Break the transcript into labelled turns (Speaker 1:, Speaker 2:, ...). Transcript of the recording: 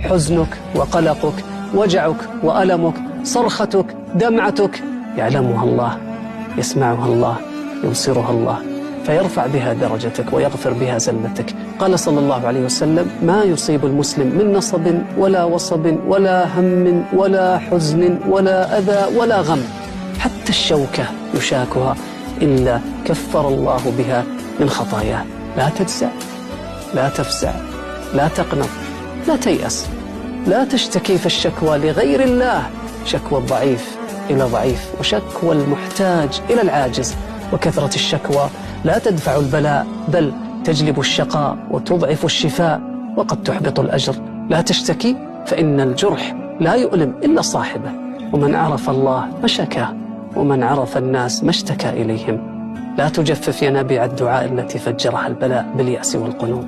Speaker 1: حزنك وقلقك، وجعك وألمك، صرختك، دمعتك، يعلمها الله، يسمعها الله، يبصرها الله، فيرفع بها درجتك ويغفر بها زلتك. قال صلى الله عليه وسلم: ما يصيب المسلم من نصب ولا وصب ولا هم ولا حزن ولا أذى ولا غم، حتى الشوكة يشاكها، إلا كفر الله بها من خطاياه. لا تجزع، لا تفزع، لا تقنط، لا تيأس، لا تشتكي، فالشكوى لغير الله شكوى الضعيف إلى ضعيف، وشكوى المحتاج إلى العاجز. وكثرة الشكوى لا تدفع البلاء، بل تجلب الشقاء وتضعف الشفاء، وقد تحبط الأجر. لا تشتكي، فإن الجرح لا يؤلم إلا صاحبه، ومن عرف الله ما شكاه، ومن عرف الناس ما اشتكى إليهم. لا تجفف ينابيع الدعاء التي فجرها البلاء باليأس والقنوط.